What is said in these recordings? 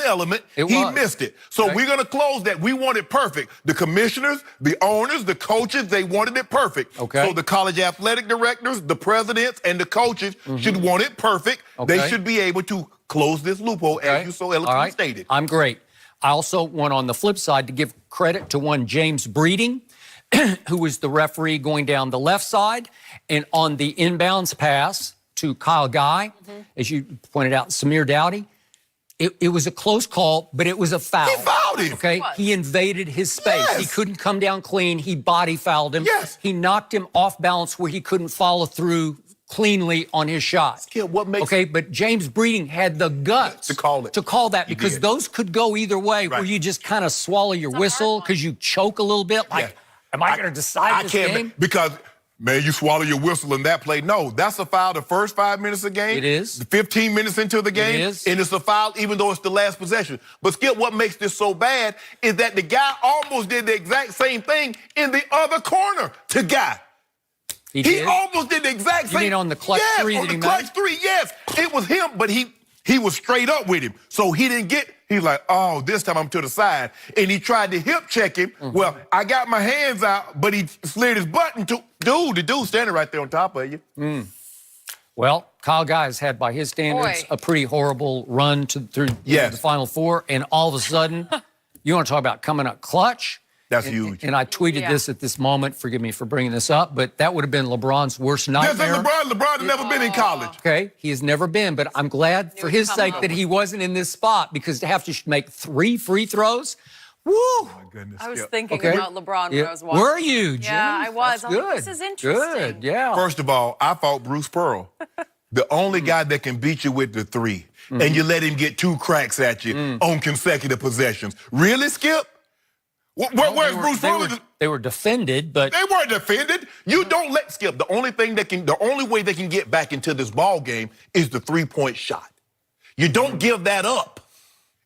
element. He missed it. So we're going to close that. We want it perfect. The commissioners, the owners, the coaches, they wanted it perfect. So the college athletic directors, the presidents, and the coaches should want it perfect. They should be able to close this loophole, as you so eloquently stated. I'm great. I also want on the flip side to give credit to one James Breeding, who was the referee going down the left side, and on the inbounds pass to Kyle Guy, as you pointed out, Samir Dowdy, it was a close call, but it was a foul. He fouled him. Okay, he invaded his space. He couldn't come down clean. He body fouled him. He knocked him off balance where he couldn't follow through cleanly on his shot. Skip, what makes but James Breeding had the guts to call it. To call that, because those could go either way, where you just kind of swallow your whistle because you choke a little bit. Like, am I going to decide this game? Because, man, you swallow your whistle in that play. No, that's a foul the first 5 minutes of the game. It is. 15 minutes into the game. It is. And it's a foul even though it's the last possession. But, Skip, what makes this so bad is that the guy almost did the exact same thing in the other corner to Guy. He almost did the exact same. You mean on the clutch three that he made? on the clutch three, yes. It was him, but he was straight up with him. So he didn't get, he's like, oh, this time I'm to the side. And he tried to hip check him. Well, I got my hands out, but he slid his button to, the dude standing right there on top of you. Well, Kyle Guy has had, by his standards, a pretty horrible run through the Final Four. And all of a sudden, you want to talk about coming up clutch? That's huge. And I tweeted this at this moment. Forgive me for bringing this up, but that would have been LeBron's worst nightmare. LeBron has never been in college. Okay, he has never been, but I'm glad for his sake that he wasn't in this spot, because to have to make 3 free throws, woo! Oh, my goodness. I was thinking about LeBron when I was watching. Were you, Jim? Yeah, I was. That's good. This is interesting. Good, yeah. First of all, I fought Bruce Pearl, the only guy that can beat you with the 3, and you let him get 2 cracks at you on consecutive possessions. Really, Skip? Where's Bruce Pearl? They were defended, but they weren't defended. You don't let Skip. The only way they can get back into this ball game is the 3-point shot. You don't give that up.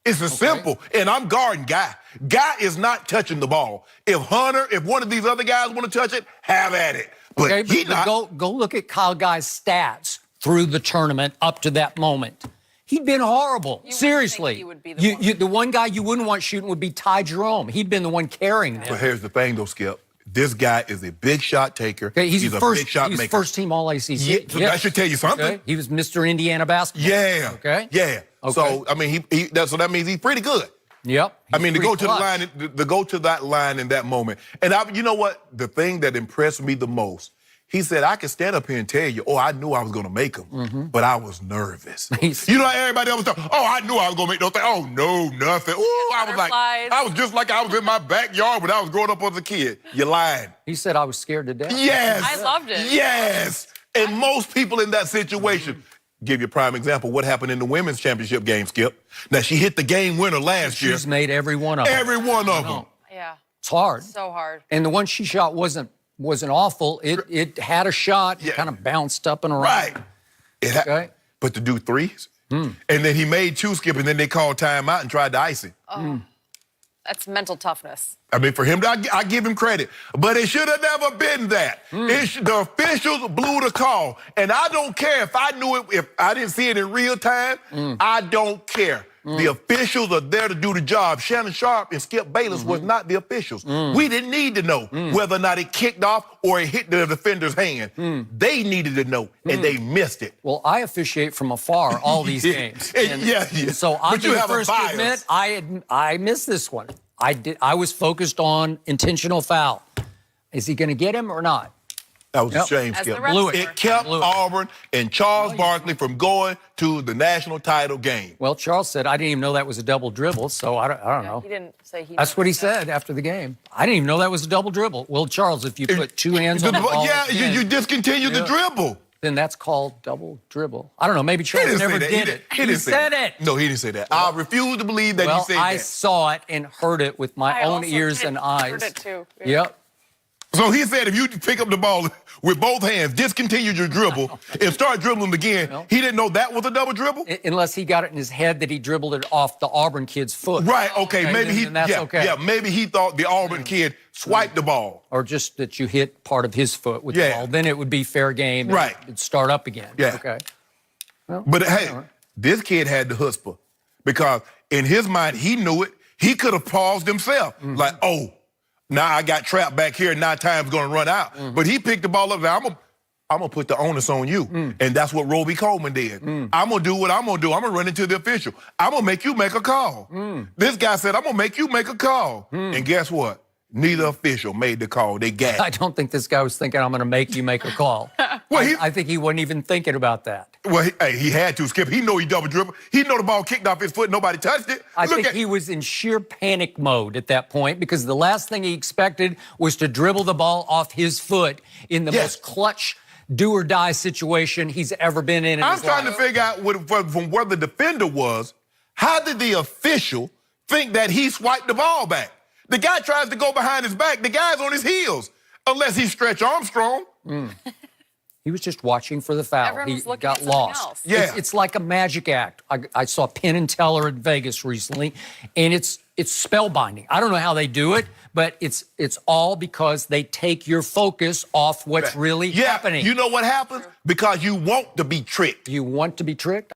It's as simple. And I'm guarding Guy. Guy is not touching the ball. If Hunter, if one of these other guys want to touch it, have at it. But he not. Go look at Kyle Guy's stats through the tournament up to that moment. He'd been horrible. Seriously. He would be the one guy you wouldn't want shooting would be Ty Jerome. He'd been the one carrying them. But here's the thing, though, Skip. This guy is a big shot taker. Okay, he's a big shot maker. He's first team All-ACC. So that should tell you something. Okay. He was Mr. Indiana basketball. Yeah. Okay. Yeah. Okay. So I mean, so that means he's pretty good. Yep. I mean, to go to the line, to go to that line in that moment. And you know what? The thing that impressed me the most. He said, I can stand up here and tell you, I knew I was going to make them, but I was nervous. You know, everybody else was talking, I knew I was going to make those things. Oh, no, nothing. Ooh, I was just like I was in my backyard when I was growing up as a kid. You're lying. He said I was scared to death. Yes. I loved it. Yes. And most people in that situation, give you a prime example, what happened in the women's championship game, Skip. Now, she hit the game winner last year. She's made every one of them. Every one of them. Yeah. It's hard. So hard. And the one she shot wasn't awful. It had a shot. It kind of bounced up and around. Right. But to do 3s, and then he made 2, Skip, and then they called timeout and tried to ice it. That's mental toughness. I mean, for him, I give him credit. But it should have never been that. The officials blew the call. And I don't care if I knew it, if I didn't see it in real time, I don't care. The officials are there to do the job. Shannon Sharp and Skip Bayless was not the officials. We didn't need to know whether or not it kicked off or it hit the defender's hand. They needed to know, and they missed it. Well, I officiate from afar all these games. So I'm the first to admit I missed this one. I was focused on intentional foul. Is he going to get him or not? That was a shame, Skip. It kept Auburn and Charles Barkley from going to the national title game. Well, Charles said, I didn't even know that was a double dribble, so I don't know. He didn't say he That's what he said after the game. I didn't even know that was a double dribble. Well, Charles, if you put 2 hands on the ball... you discontinued the dribble. Then that's called double dribble. I don't know, maybe Charles never did it. He said it. No, he didn't say that. I refuse to believe that he said that. I saw it and heard it with my own ears and eyes. I heard it too. Yep. So he said if you pick up the ball with both hands, discontinue your dribble, and start dribbling again, he didn't know that was a double dribble? Unless he got it in his head that he dribbled it off the Auburn kid's foot. Right, okay. Maybe that's okay. Yeah, maybe he thought the Auburn kid swiped the ball. Or just that you hit part of his foot with the ball. Then it would be fair game. Right. It'd start up again. Yeah. Okay. Well, but hey, this kid had the chutzpah because in his mind, he knew it. He could have paused himself. Like, oh, now I got trapped back here and now time's going to run out. But he picked the ball up. I'm going to put the onus on you. And that's what Roby Coleman did. I'm going to do what I'm going to do. I'm going to run into the official. I'm going to make you make a call. This guy said, I'm going to make you make a call. And guess what? Neither official made the call. They gagged. I don't think this guy was thinking, I'm going to make you make a call. Well, I think he wasn't even thinking about that. Well, he had to, Skip. He know he double dribble. He know the ball kicked off his foot. Nobody touched it. I think he was in sheer panic mode at that point because the last thing he expected was to dribble the ball off his foot in the most clutch do-or-die situation he's ever been in I'm his trying life. to figure out from where the defender was, how did the official think that he swiped the ball back? The guy tries to go behind his back. The guy's on his heels, unless he's Stretch Armstrong. He was just watching for the foul. Everyone He was looking got at something lost. else. Yeah. It's like a magic act. I saw Penn and Teller at Vegas recently, and it's spellbinding. I don't know how they do it, but it's all because they take your focus off what's really happening. You know what happens? Because you want to be tricked. You want to be tricked?